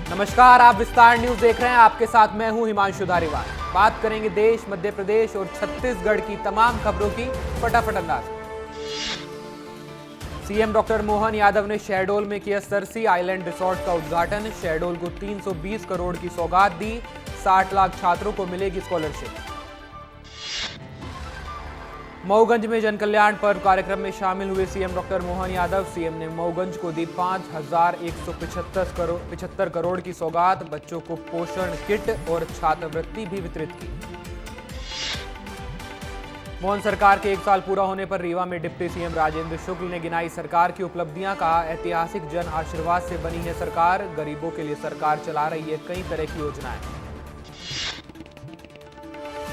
नमस्कार, आप विस्तार न्यूज देख रहे हैं। आपके साथ मैं हूं हिमांशु धारीवाल। बात करेंगे देश, मध्य प्रदेश और छत्तीसगढ़ की तमाम खबरों की फटाफट अंदाज। सीएम डॉक्टर मोहन यादव ने शहडोल में किया सरसी आइलैंड रिसोर्ट का उद्घाटन। शहडोल को 320 करोड़ की सौगात दी। 60 लाख छात्रों को मिलेगी स्कॉलरशिप। मऊगंज में जन कल्याण पर्व कार्यक्रम में शामिल हुए CM doctor Mohan Yadav. CM ने मऊगंज को दी 5,175 करोड़ की सौगात। बच्चों को पोषण किट और छात्रवृत्ति भी वितरित की। मोहन सरकार के 1 साल पूरा होने पर रीवा में डिप्टी सीएम राजेंद्र शुक्ल ने गिनाई सरकार की उपलब्धियां। कहा, ऐतिहासिक जन आशीर्वाद से बनी है सरकार। गरीबों के लिए सरकार चला रही है कई तरह की योजनाएं।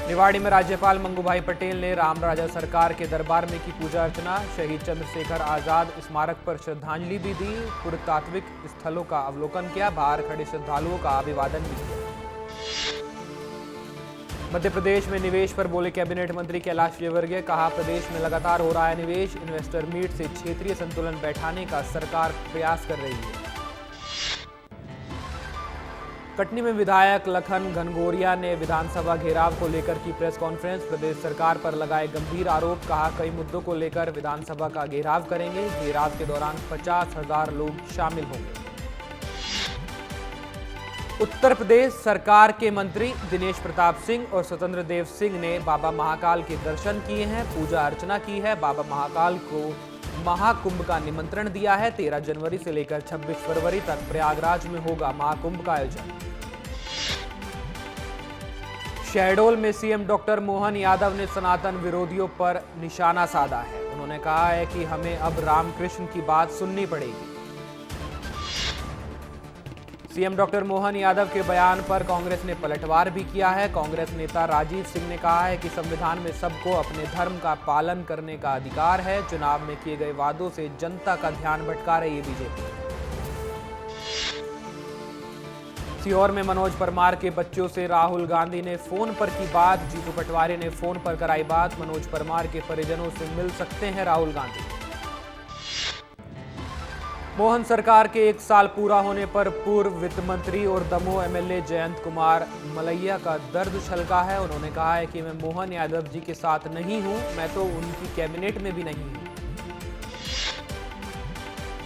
निवाड़ी में राज्यपाल मंगूभाई पटेल ने राम राजा सरकार के दरबार में की पूजा अर्चना। शहीद चंद्रशेखर आजाद स्मारक पर श्रद्धांजलि भी दी। पुरातात्विक स्थलों का अवलोकन किया। बाहर खड़े श्रद्धालुओं का अभिवादन भी किया। मध्य प्रदेश में निवेश पर बोले कैबिनेट मंत्री कैलाश विजयवर्गीय। कहा, प्रदेश में लगातार हो रहा है निवेश। इन्वेस्टर मीट से क्षेत्रीय संतुलन बैठाने का सरकार प्रयास कर रही है। कटनी में विधायक लखन घनघोरिया ने विधानसभा घेराव को लेकर की प्रेस कॉन्फ्रेंस। प्रदेश सरकार पर लगाए गंभीर आरोप। कहा, कई मुद्दों को लेकर विधानसभा का घेराव करेंगे। घेराव के दौरान 50,000 लोग शामिल होंगे। उत्तर प्रदेश सरकार के मंत्री दिनेश प्रताप सिंह और स्वतंत्र देव सिंह ने बाबा महाकाल के दर्शन किए हैं, पूजा अर्चना की है। बाबा महाकाल को महाकुंभ का निमंत्रण दिया है। 13 जनवरी से लेकर 26 फरवरी तक प्रयागराज में होगा महाकुंभ का आयोजन। शहडोल में सीएम डॉक्टर मोहन यादव ने सनातन विरोधियों पर निशाना साधा है। उन्होंने कहा है कि हमें अब रामकृष्ण की बात सुननी पड़ेगी। सीएम डॉक्टर मोहन यादव के बयान पर कांग्रेस ने पलटवार भी किया है। कांग्रेस नेता राजीव सिंह ने कहा है कि संविधान में सबको अपने धर्म का पालन करने का अधिकार है। चुनाव में किए गए वादों से जनता का ध्यान भटका रही है बीजेपी। सीहोर में मनोज परमार के बच्चों से राहुल गांधी ने फोन पर की बात। जीतू पटवारी ने फोन पर कराई बात। मनोज परमार के परिजनों से मिल सकते हैं राहुल गांधी। मोहन सरकार के 1 साल पूरा होने पर पूर्व वित्त मंत्री और दमोह एमएलए जयंत कुमार मलैया का दर्द छलका है। उन्होंने कहा है कि मैं मोहन यादव जी के साथ नहीं हूं, मैं तो उनकी कैबिनेट में भी नहीं हूं।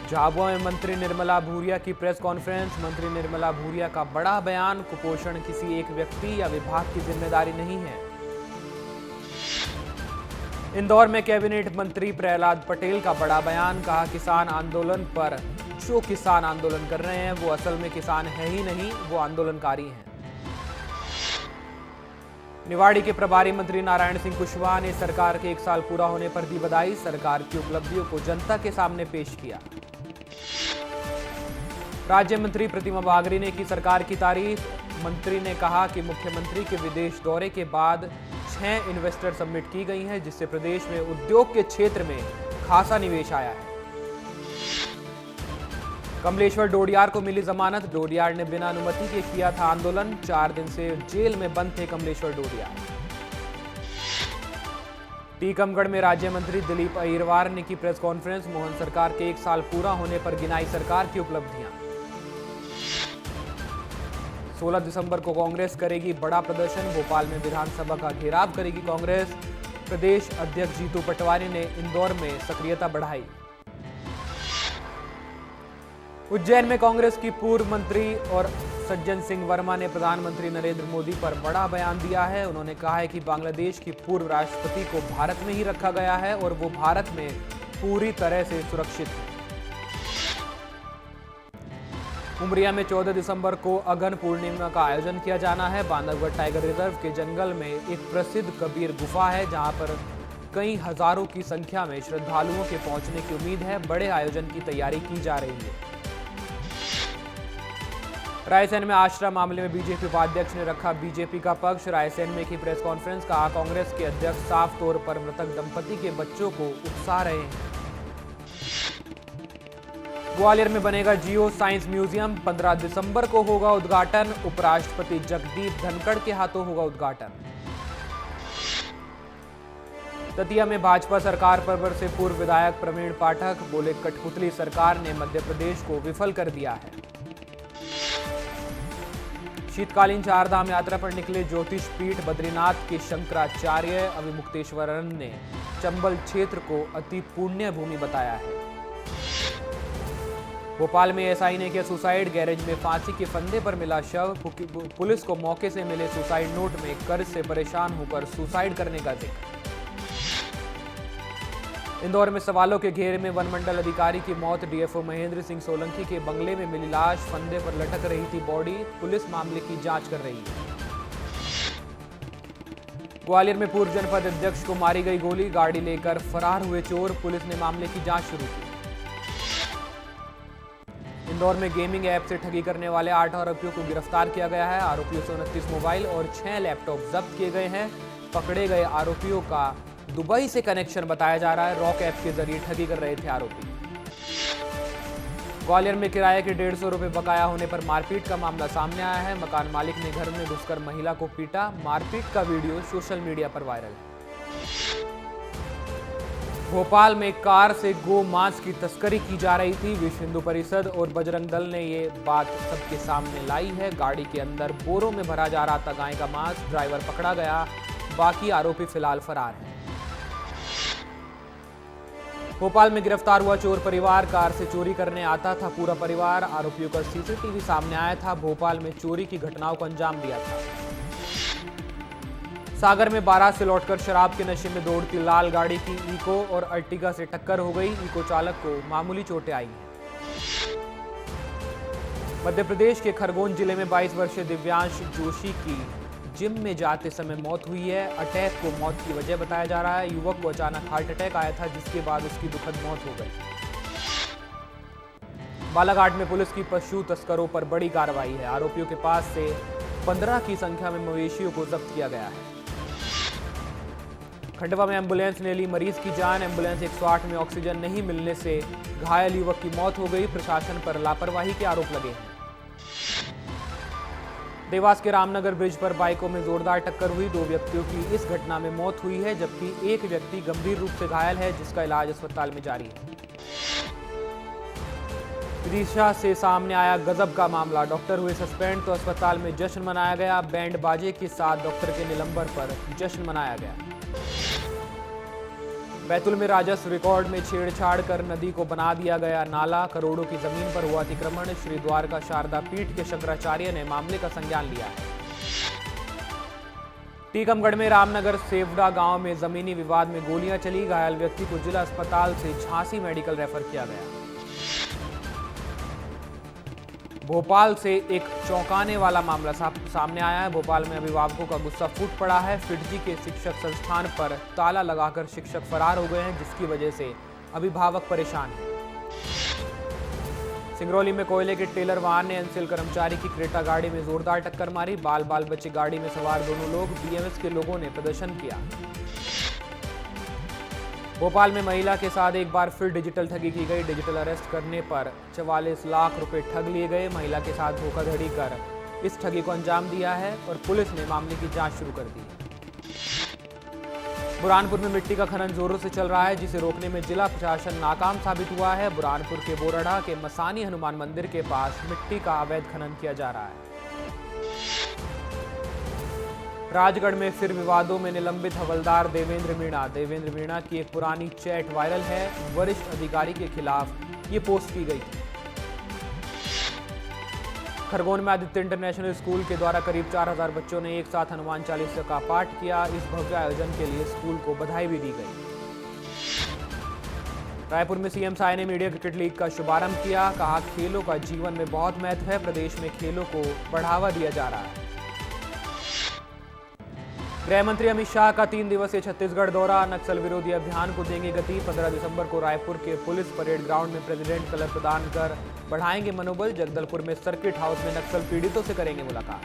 झाबुआ में मंत्री निर्मला भूरिया की प्रेस कॉन्फ्रेंस। मंत्री निर्मला भूरिया का बड़ा बयान। कुपोषण किसी एक व्यक्ति या विभाग की जिम्मेदारी नहीं है। इंदौर में कैबिनेट मंत्री प्रहलाद पटेल का बड़ा बयान। कहा, किसान आंदोलन पर जो किसान आंदोलन कर रहे हैं वो असल में किसान है ही नहीं, वो आंदोलनकारी हैं। निवाड़ी के प्रभारी मंत्री नारायण सिंह कुशवाहा ने सरकार के 1 साल पूरा होने पर दी बधाई। सरकार की उपलब्धियों को जनता के सामने पेश किया। राज्य मंत्री प्रतिमा बागरी ने की सरकार की तारीफ। मंत्री ने कहा कि मुख्यमंत्री के विदेश दौरे के बाद 6 इन्वेस्टर सबमिट की गई हैं, जिससे प्रदेश में उद्योग के क्षेत्र में खासा निवेश आया है। कमलेश्वर डोडियार को मिली जमानत। डोडियार ने बिना अनुमति के किया था आंदोलन। 4 दिन से जेल में बंद थे कमलेश्वर डोडियार। टीकमगढ़ में राज्य मंत्री दिलीप अहिरवार ने की प्रेस कॉन्फ्रेंस। मोहन सरकार के 1 साल पूरा होने पर गिनाई सरकार की उपलब्धियां। 16 दिसंबर को कांग्रेस करेगी बड़ा प्रदर्शन। भोपाल में विधानसभा का घेराव करेगी कांग्रेस। प्रदेश अध्यक्ष जीतू पटवारी ने इंदौर में सक्रियता बढ़ाई। उज्जैन में कांग्रेस की पूर्व मंत्री और सज्जन सिंह वर्मा ने प्रधानमंत्री नरेंद्र मोदी पर बड़ा बयान दिया है। उन्होंने कहा है कि बांग्लादेश की पूर्व राष्ट्रपति को भारत में ही रखा गया है और वो भारत में पूरी तरह से सुरक्षित है। उमरिया में 14 दिसंबर को अगन पूर्णिमा का आयोजन किया जाना है। बांधवगढ़ टाइगर रिजर्व के जंगल में एक प्रसिद्ध कबीर गुफा है, जहां पर कई हजारों की संख्या में श्रद्धालुओं के पहुंचने की उम्मीद है। बड़े आयोजन की तैयारी की जा रही है। रायसेन में आश्रम मामले में बीजेपी उपाध्यक्ष ने रखा बीजेपी का पक्ष। रायसेन में की प्रेस कॉन्फ्रेंस। कहा, कांग्रेस के अध्यक्ष साफ तौर पर मृतक दंपति के बच्चों को उकसा रहे हैं। ग्वालियर में बनेगा जियो साइंस म्यूजियम। 15 दिसंबर को होगा उद्घाटन। उपराष्ट्रपति जगदीप धनखड़ के हाथों होगा उद्घाटन। दतिया में भाजपा सरकार पर बरसे पूर्व विधायक प्रवीण पाठक। बोले, कठपुतली सरकार ने मध्य प्रदेश को विफल कर दिया है। शीतकालीन चारधाम यात्रा पर निकले ज्योतिष पीठ बद्रीनाथ के शंकराचार्य अभिमुक्तेश्वरन ने चंबल क्षेत्र को अति पुण्य भूमि बताया है। भोपाल में एसआई ने किया सुसाइड, गैरेज में फांसी के फंदे पर मिला शव। पुलिस को मौके से मिले सुसाइड नोट में कर्ज से परेशान होकर सुसाइड करने का जिक्र। इंदौर में सवालों के घेरे में वन मंडल अधिकारी की मौत, डीएफओ महेंद्र सिंह सोलंकी के बंगले में मिली लाश, फंदे पर लटक रही थी बॉडी, पुलिस मामले की जांच कर रही है। ग्वालियर में पूर्व जनपद अध्यक्ष को मारी गई गोली, गाड़ी लेकर फरार हुए चोर, पुलिस ने मामले की जांच शुरू की। इंदौर में गेमिंग ऐप से ठगी करने वाले 8 आरोपियों को गिरफ्तार किया गया है। आरोपियों से 29 मोबाइल और 6 लैपटॉप जब्त किए गए हैं। पकड़े गए आरोपियों का दुबई से कनेक्शन बताया जा रहा है। रॉक ऐप के जरिए ठगी कर रहे थे आरोपी। ग्वालियर में किराए के 150 रुपए बकाया होने पर मारपीट का मामला सामने आया है। मकान मालिक ने घर में घुसकर महिला को पीटा। मारपीट का वीडियो सोशल मीडिया पर वायरल है। भोपाल में कार से गो मांस की तस्करी की जा रही थी। विश्व हिंदू परिषद और बजरंग दल ने ये बात सबके सामने लाई है। गाड़ी के अंदर बोरों में भरा जा रहा था गाय का मांस। ड्राइवर पकड़ा गया, बाकी आरोपी फिलहाल फरार हैं। भोपाल में गिरफ्तार हुआ चोर परिवार, कार से चोरी करने आता था पूरा परिवार। आरोपियों का सीसीटीवी सामने आया था। भोपाल में चोरी की घटनाओं को अंजाम दिया था। सागर में बारात से लौटकर शराब के नशे में दौड़ती लाल गाड़ी की इको और अर्टिगा से टक्कर हो गई। इको चालक को मामूली चोटें आई हैं। मध्य प्रदेश के खरगोन जिले में 22 वर्षीय दिव्यांश जोशी की जिम में जाते समय मौत हुई है। अटैक को मौत की वजह बताया जा रहा है। युवक को अचानक हार्ट अटैक आया था, जिसके बाद उसकी दुखद मौत हो गई। बालाघाट में पुलिस की पशु तस्करों पर बड़ी कार्रवाई है। आरोपियों के पास से 15 की संख्या में मवेशियों को जब्त किया गया है। खंडवा में एम्बुलेंस ने ली मरीज की जान। एम्बुलेंस 108 में ऑक्सीजन नहीं मिलने से घायल युवक की मौत हो गई। प्रशासन पर लापरवाही के आरोप लगे हैं। देवास के रामनगर ब्रिज पर बाइकों में जोरदार टक्कर हुई। 2 व्यक्तियों की इस घटना में मौत हुई है, जबकि एक व्यक्ति गंभीर रूप से घायल है, जिसका इलाज अस्पताल में जारी है। विदिशा से सामने आया गजब का मामला। डॉक्टर हुए सस्पेंड तो अस्पताल में जश्न मनाया गया। बैंड बाजे के साथ डॉक्टर के निलंबन पर जश्न मनाया गया। बैतूल में राजस्व रिकॉर्ड में छेड़छाड़ कर नदी को बना दिया गया नाला। करोड़ों की जमीन पर हुआ अतिक्रमण। श्री द्वारका शारदा पीठ के शंकराचार्य ने मामले का संज्ञान लिया है। टीकमगढ़ में रामनगर सेवड़ा गांव में जमीनी विवाद में गोलियां चली। घायल व्यक्ति को जिला अस्पताल से झांसी मेडिकल रेफर किया गया। भोपाल से एक चौंकाने वाला मामला सामने आया है। भोपाल में अभिभावकों का गुस्सा फूट पड़ा है। फिटजी के शिक्षक संस्थान पर ताला लगाकर शिक्षक फरार हो गए हैं, जिसकी वजह से अभिभावक परेशान हैं। सिंगरौली में कोयले के टेलर वाहन ने एनसीएल कर्मचारी की क्रेटा गाड़ी में जोरदार टक्कर मारी। बाल बाल बच्चे गाड़ी में सवार दोनों लोग। बीएमएस के लोगों ने प्रदर्शन किया। भोपाल में महिला के साथ एक बार फिर डिजिटल ठगी की गई। डिजिटल अरेस्ट करने पर 44 लाख रुपए ठग लिए गए। महिला के साथ धोखाधड़ी कर इस ठगी को अंजाम दिया है और पुलिस ने मामले की जांच शुरू कर दी है। बुरहानपुर में मिट्टी का खनन जोरों से चल रहा है, जिसे रोकने में जिला प्रशासन नाकाम साबित हुआ है। बुरहानपुर के बोरढ़ा के मसानी हनुमान मंदिर के पास मिट्टी का अवैध खनन किया जा रहा है। राजगढ़ में फिर विवादों में निलंबित हवलदार देवेंद्र मीणा। देवेंद्र मीणा की एक पुरानी चैट वायरल है। वरिष्ठ अधिकारी के खिलाफ ये पोस्ट की गई थी। खरगोन में आदित्य इंटरनेशनल स्कूल के द्वारा करीब 4000 बच्चों ने एक साथ हनुमान चालीसा का पाठ किया। इस भव्य आयोजन के लिए स्कूल को बधाई भी दी गई। रायपुर में सीएम साय ने मीडिया क्रिकेट लीग का शुभारंभ किया। कहा, खेलों का जीवन में बहुत महत्व है। प्रदेश में खेलों को बढ़ावा दिया जा रहा है। गृह मंत्री अमित शाह का 3 दिवसीय छत्तीसगढ़ दौरा। नक्सल विरोधी अभियान को देंगे गति। 15 दिसंबर को रायपुर के पुलिस परेड ग्राउंड में प्रेसिडेंट कलर प्रदान कर बढ़ाएंगे मनोबल। जगदलपुर में सर्किट हाउस में नक्सल पीड़ितों से करेंगे मुलाकात।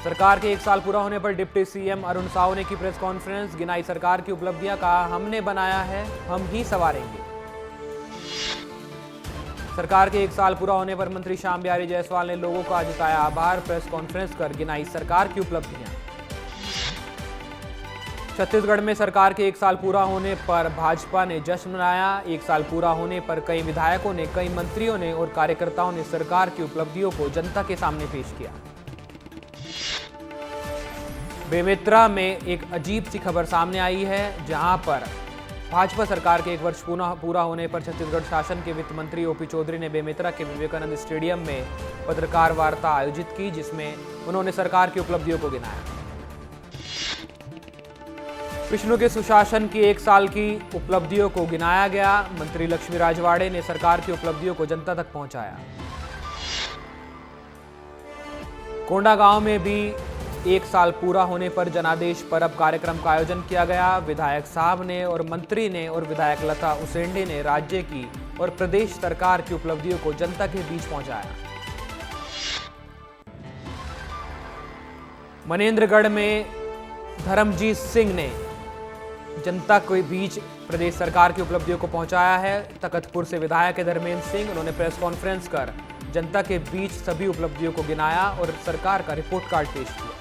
सरकार के 1 साल पूरा होने पर डिप्टी सीएम अरुण साव ने की प्रेस कॉन्फ्रेंस। गिनाई सरकार की उपलब्धियां। कहा, हमने बनाया है, हम ही संवारेंगे। सरकार के 1 साल पूरा होने पर मंत्री श्याम बिहारी जायसवाल ने लोगों का जताया आभार। प्रेस कॉन्फ्रेंस कर गिनाई सरकार की उपलब्धियां। छत्तीसगढ़ में सरकार के 1 साल पूरा होने पर भाजपा ने जश्न मनाया। 1 साल पूरा होने पर कई विधायकों ने, कई मंत्रियों ने और कार्यकर्ताओं ने सरकार की उपलब्धियों को जनता के सामने पेश किया। बेमेतरा में एक अजीब सी खबर सामने आई है, जहां पर भाजपा सरकार के 1 वर्ष पूरा होने पर छत्तीसगढ़ शासन के वित्त मंत्री ओपी चौधरी ने बेमेतरा के विवेकानंद स्टेडियम में पत्रकार वार्ता आयोजित की, जिसमें उन्होंने सरकार की उपलब्धियों को गिनाया। विष्णु के सुशासन की 1 साल की उपलब्धियों को गिनाया गया। मंत्री लक्ष्मी राजवाड़े ने सरकार की उपलब्धियों को जनता तक पहुंचाया। कोंडागांव में भी 1 साल पूरा होने पर जनादेश पर्व कार्यक्रम का आयोजन किया गया। विधायक साहब ने और मंत्री ने और विधायक लता उसेंडे ने राज्य की और प्रदेश सरकार की उपलब्धियों को जनता के बीच पहुंचाया। मनेन्द्रगढ़ में धर्मजीत सिंह ने जनता के बीच प्रदेश सरकार की उपलब्धियों को पहुंचाया है। तखतपुर से विधायक है धर्मेंद्र सिंह, उन्होंने प्रेस कॉन्फ्रेंस कर जनता के बीच सभी उपलब्धियों को गिनाया और सरकार का रिपोर्ट कार्ड पेश किया।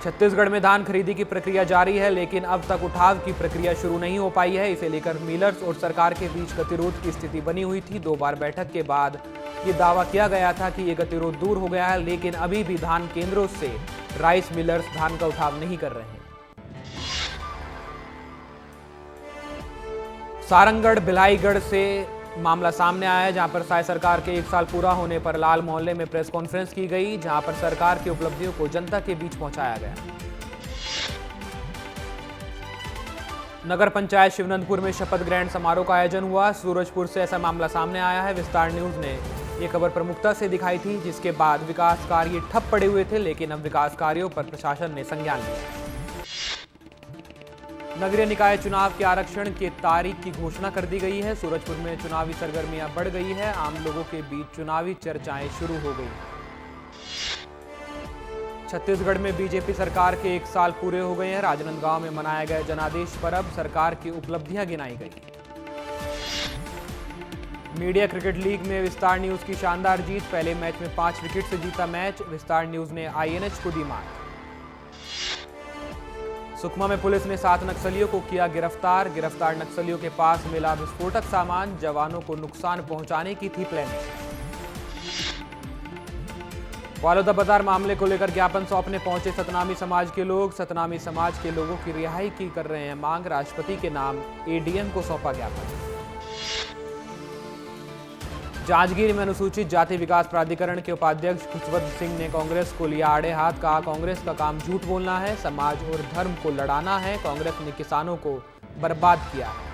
छत्तीसगढ़ में धान खरीदी की प्रक्रिया जारी है, लेकिन अब तक उठाव की प्रक्रिया शुरू नहीं हो पाई है। इसे लेकर मिलर्स और सरकार के बीच गतिरोध की स्थिति बनी हुई थी। 2 बार बैठक के बाद ये दावा किया गया था कि ये गतिरोध दूर हो गया है, लेकिन अभी भी धान केंद्रों से राइस मिलर्स धान का उठाव नहीं कर रहे हैं। सारंगढ़ भिलाईगढ़ से मामला सामने आया है, जहां पर साय सरकार के 1 साल पूरा होने पर लाल मोहल्ले में प्रेस कॉन्फ्रेंस की गई, जहां पर सरकार की उपलब्धियों को जनता के बीच पहुंचाया गया। नगर पंचायत शिवनंदपुर में शपथ ग्रहण समारोह का आयोजन हुआ। सूरजपुर से ऐसा मामला सामने आया है। विस्तार न्यूज ने यह खबर प्रमुखता से दिखाई थी, जिसके बाद विकास कार्य ठप पड़े हुए थे, लेकिन अब विकास कार्यों पर प्रशासन ने संज्ञान लिया। नगरीय निकाय चुनाव के आरक्षण की तारीख की घोषणा कर दी गई है। सूरजपुर में चुनावी सरगर्मियां बढ़ गई है। आम लोगों के बीच चुनावी चर्चाएं शुरू हो गई। छत्तीसगढ़ में बीजेपी सरकार के 1 साल पूरे हो गए हैं। राजनांदगांव में मनाया गया जनादेश पर्व, सरकार की उपलब्धियां गिनाई गई। मीडिया क्रिकेट लीग में विस्तार न्यूज की शानदार जीत। पहले मैच में 5 विकेट से जीता मैच। विस्तार न्यूज ने आईएनएच को दी मात। सुकमा में पुलिस ने 7 नक्सलियों को किया गिरफ्तार। गिरफ्तार नक्सलियों के पास मिला विस्फोटक सामान। जवानों को नुकसान पहुंचाने की थी प्लानिंग। वालोदा बाजार मामले को लेकर ज्ञापन सौंपने पहुंचे सतनामी समाज के लोग। सतनामी समाज के लोगों की रिहाई की कर रहे हैं मांग। राष्ट्रपति के नाम एडीएम को सौंपा ज्ञापन। जांजगीर में अनुसूचित जाति विकास प्राधिकरण के उपाध्यक्ष खुशवंत सिंह ने कांग्रेस को लिया आड़े हाथ। कहा, कांग्रेस का काम झूठ बोलना है, समाज और धर्म को लड़ाना है। कांग्रेस ने किसानों को बर्बाद किया है।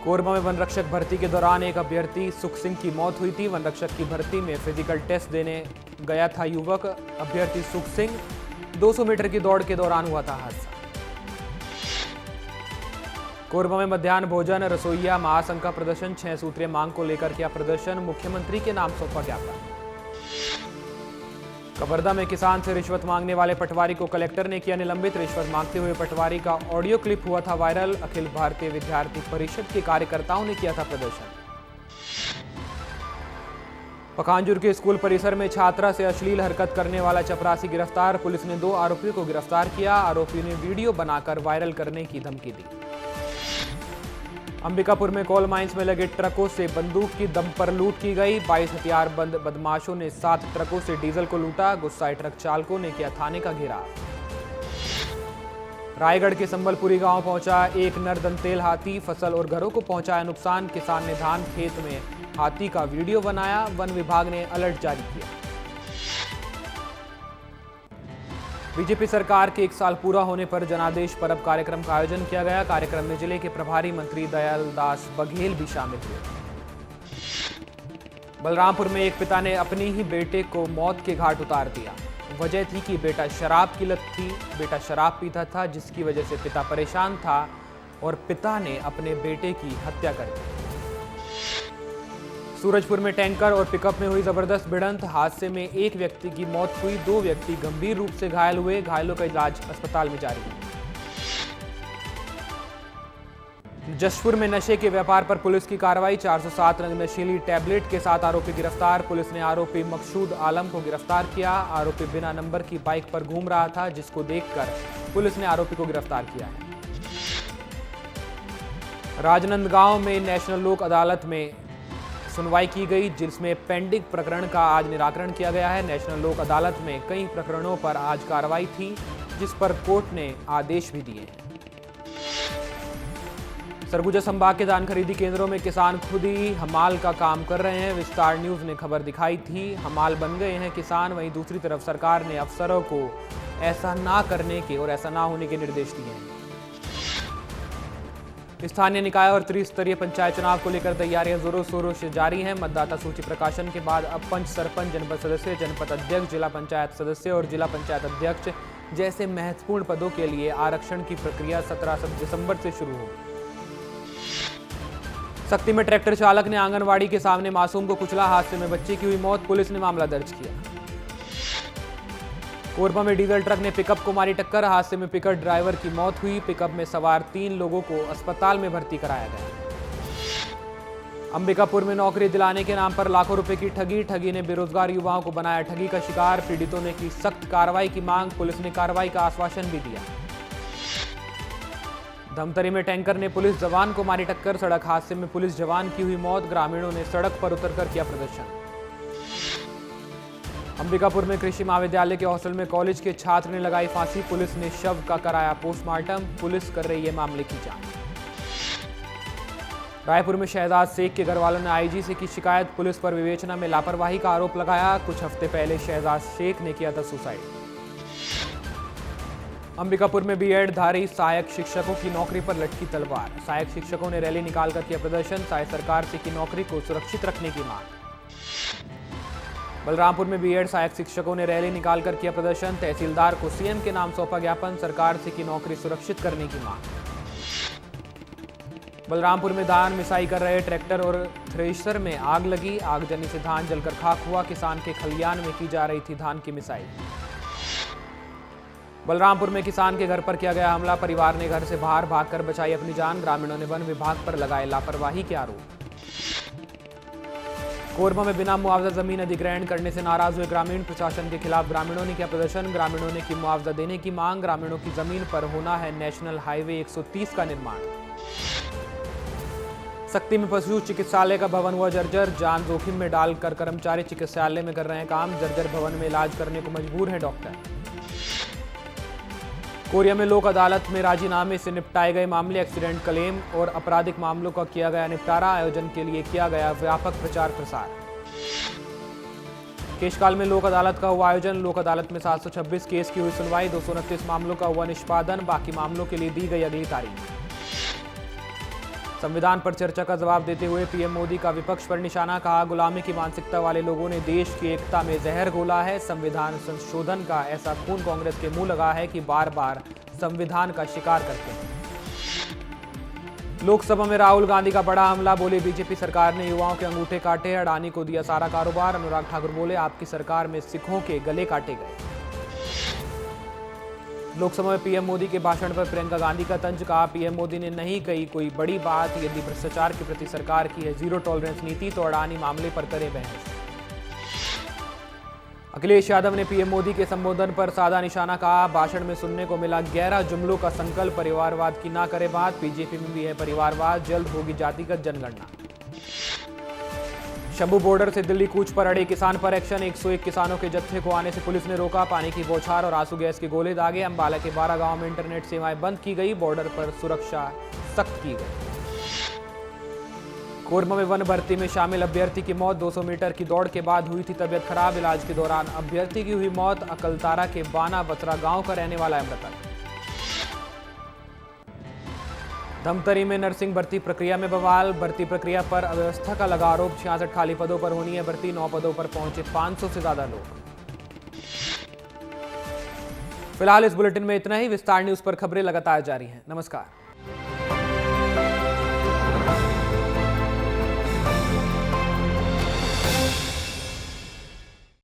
कोरबा में वन रक्षक भर्ती के दौरान एक अभ्यर्थी सुख सिंह की मौत हुई थी। वन रक्षक की भर्ती में फिजिकल टेस्ट देने गया था युवक अभ्यर्थी सुख सिंह। 200 मीटर की दौड़ के दौरान हुआ था हादसा। कोरबा में मध्याह्न भोजन रसोइया महासंघ का प्रदर्शन। 6 सूत्रीय मांग को लेकर किया प्रदर्शन। मुख्यमंत्री के नाम सौंपा ज्ञापन। कवर्धा में किसान से रिश्वत मांगने वाले पटवारी को कलेक्टर ने किया निलंबित। रिश्वत मांगते हुए पटवारी का ऑडियो क्लिप हुआ था वायरल। अखिल भारतीय विद्यार्थी परिषद के कार्यकर्ताओं ने किया था प्रदर्शन। पखांजूर के स्कूल परिसर में छात्रा से अश्लील हरकत करने वाला चपरासी गिरफ्तार। पुलिस ने 2 आरोपियों को गिरफ्तार किया। आरोपियों ने वीडियो बनाकर वायरल करने की धमकी दी। अंबिकापुर में कोल माइंस में लगे ट्रकों से बंदूक की दम पर लूट की गई। 22 हथियारबंद बदमाशों ने 7 ट्रकों से डीजल को लूटा। गुस्साए ट्रक चालकों ने किया थाने का घेराव। रायगढ़ के संबलपुरी गांव पहुंचा एक नर दंतेल हाथी। फसल और घरों को पहुंचाया नुकसान। किसान ने धान खेत में हाथी का वीडियो बनाया। वन विभाग ने अलर्ट जारी किया। बीजेपी सरकार के 1 साल पूरा होने पर जनादेश पर्व कार्यक्रम का आयोजन किया गया। कार्यक्रम में जिले के प्रभारी मंत्री दयालदास बघेल भी शामिल हुए। बलरामपुर में एक पिता ने अपनी ही बेटे को मौत के घाट उतार दिया। वजह थी कि बेटा शराब की लत थी। बेटा शराब पीता था, जिसकी वजह से पिता परेशान था और पिता ने अपने बेटे की हत्या कर दी। सूरजपुर में टैंकर और पिकअप में हुई जबरदस्त भिड़ंत। हादसे में एक व्यक्ति की मौत हुई, 2 व्यक्ति गंभीर रूप से घायल हुए। घायलों का इलाज अस्पताल में जारी है। जशपुर में नशे के व्यापार पर पुलिस की कार्रवाई। 407 नग नशीली टैबलेट के साथ आरोपी गिरफ्तार। पुलिस ने आरोपी मकसूद आलम को गिरफ्तार किया। आरोपी बिना नंबर की बाइक पर घूम रहा था, जिसको देखकर पुलिस ने आरोपी को गिरफ्तार किया है। राजनांदगांव में नेशनल लोक अदालत में सुनवाई की गई, जिसमें पेंडिंग प्रकरण का आज निराकरण किया गया है। नेशनल लोक अदालत में कई प्रकरणों पर आज कार्रवाई थी, जिस पर कोर्ट ने आदेश भी दिए। सरगुजा संभाग के धान खरीदी केंद्रों में किसान खुद ही हमाल का काम कर रहे हैं। विस्तार न्यूज ने खबर दिखाई थी, हमाल बन गए हैं किसान। वहीं दूसरी तरफ सरकार ने अफसरों को ऐसा ना करने के और ऐसा ना होने के निर्देश दिए हैं। स्थानीय निकाय और त्रिस्तरीय पंचायत चुनाव को लेकर तैयारियां जोरों शोरों से जारी हैं। मतदाता सूची प्रकाशन के बाद अब पंच, सरपंच, जनपद सदस्य, जनपद अध्यक्ष, जिला पंचायत सदस्य और जिला पंचायत अध्यक्ष जैसे महत्वपूर्ण पदों के लिए आरक्षण की प्रक्रिया 17 दिसंबर से शुरू होगी। सक्ती में ट्रैक्टर चालक ने आंगनवाड़ी के सामने मासूम को कुचला, हादसे में बच्चे की हुई मौत। पुलिस ने मामला दर्ज किया। कोरबा में डीजल ट्रक ने पिकअप को मारी टक्कर, हादसे में पिकअप ड्राइवर की मौत हुई। पिकअप में सवार 3 लोगों को अस्पताल में भर्ती कराया गया। अंबिकापुर में नौकरी दिलाने के नाम पर लाखों रुपए की ठगी ने बेरोजगार युवाओं को बनाया ठगी का शिकार। पीड़ितों ने की सख्त कार्रवाई की मांग, पुलिस ने कार्रवाई का आश्वासन भी दिया। धमतरी में टैंकर ने पुलिस जवान को मारी टक्कर, सड़क हादसे में पुलिस जवान की हुई मौत। ग्रामीणों ने सड़क पर उतरकर किया प्रदर्शन। अंबिकापुर में कृषि महाविद्यालय के हॉस्टल में कॉलेज के छात्र ने लगाई फांसी, पुलिस ने शव का कराया पोस्टमार्टम। पुलिस कर रही है मामले की जांच। रायपुर में शहजाद शेख के घर वालों ने आईजी से की शिकायत, पुलिस पर विवेचना में लापरवाही का आरोप लगाया। कुछ हफ्ते पहले शहजाद शेख ने किया था सुसाइड। अंबिकापुर में बीएड धारी सहायक शिक्षकों की नौकरी पर लटकी तलवार, सहायक शिक्षकों ने रैली निकालकर किया प्रदर्शन। सहायक सरकार से की नौकरी को सुरक्षित रखने की मांग। बलरामपुर में बीएड सहायक शिक्षकों ने रैली निकालकर किया प्रदर्शन। तहसीलदार को सीएम के नाम सौंपा ज्ञापन, सरकार से की नौकरी सुरक्षित करने की मांग। बलरामपुर में धान मिसाई कर रहे ट्रैक्टर और थ्रेशर में आग लगी, आगजनी से धान जलकर खाक हुआ। किसान के खलियान में की जा रही थी धान की मिसाई। बलरामपुर में किसान के घर पर किया गया हमला, परिवार ने घर से बाहर भागकर बचाई अपनी जान। ग्रामीणों ने वन विभाग पर लगाए लापरवाही के आरोप। कोरबा में बिना मुआवजा जमीन अधिग्रहण करने से नाराज हुए ग्रामीण, प्रशासन के खिलाफ ग्रामीणों ने किया प्रदर्शन। ग्रामीणों ने की मुआवजा देने की मांग, ग्रामीणों की जमीन पर होना है नेशनल हाईवे 130 का निर्माण। सक्ती में पशु चिकित्सालय का भवन हुआ जर्जर, जान जोखिम में डालकर कर्मचारी चिकित्सालय में कर रहे हैं काम। जर्जर भवन में इलाज करने को मजबूर है डॉक्टर। कोरिया में लोक अदालत में राजीनामे से निपटाए गए मामले, एक्सीडेंट क्लेम और आपराधिक मामलों का किया गया निपटारा। आयोजन के लिए किया गया व्यापक प्रचार प्रसार। केशकाल में लोक अदालत का हुआ आयोजन, लोक अदालत में 726 केस की हुई सुनवाई, 229 मामलों का हुआ निष्पादन, बाकी मामलों के लिए दी गई अगली तारीख। संविधान पर चर्चा का जवाब देते हुए पीएम मोदी का विपक्ष पर निशाना, कहा गुलामी की मानसिकता वाले लोगों ने देश की एकता में जहर घोला है। संविधान संशोधन का ऐसा खून कांग्रेस के मुंह लगा है कि बार बार संविधान का शिकार करते हैं। लोकसभा में राहुल गांधी का बड़ा हमला, बोले बीजेपी सरकार ने युवाओं के अंगूठे काटे, अडानी को दिया सारा कारोबार। अनुराग ठाकुर बोले आपकी सरकार में सिखों के गले काटे गए। लोकसभा में पीएम मोदी के भाषण पर प्रियंका गांधी का तंज, कहा पीएम मोदी ने नहीं कही कोई बड़ी बात, यदि भ्रष्टाचार के प्रति सरकार की है जीरो टॉलरेंस नीति तो अडानी मामले पर करे बहस। अखिलेश यादव ने पीएम मोदी के संबोधन पर साधा निशाना, कहा भाषण में सुनने को मिला 11 जुमलों का संकल्प, परिवारवाद की ना करे बात। बीजेपी में भी है परिवारवाद, जल्द होगी जातिगत जनगणना। शंभू बॉर्डर से दिल्ली कूच पर अड़े किसान पर एक्शन, 101 किसानों के जत्थे को आने से पुलिस ने रोका। पानी की बौछार और आंसू गैस के गोले दागे। अंबाला के 12 गांव में इंटरनेट सेवाएं बंद की गई, बॉर्डर पर सुरक्षा सख्त की गई। कोरबा में वन भर्ती में शामिल अभ्यर्थी की मौत, 200 मीटर की दौड़ के बाद हुई थी तबियत खराब, इलाज के दौरान अभ्यर्थी की हुई मौत। अकलतारा के बाना बसरा गांव का रहने वाला है मृतक। धमतरी में नर्सिंग भर्ती प्रक्रिया में बवाल, भर्ती प्रक्रिया पर अव्यवस्था का लगा आरोप। 66 खाली पदों पर होनी है भर्ती, 9 पदों पर पहुंचे 500 से ज्यादा लोग। फिलहाल इस बुलेटिन में इतना ही। विस्तार न्यूज पर खबरें लगातार जारी हैं। नमस्कार।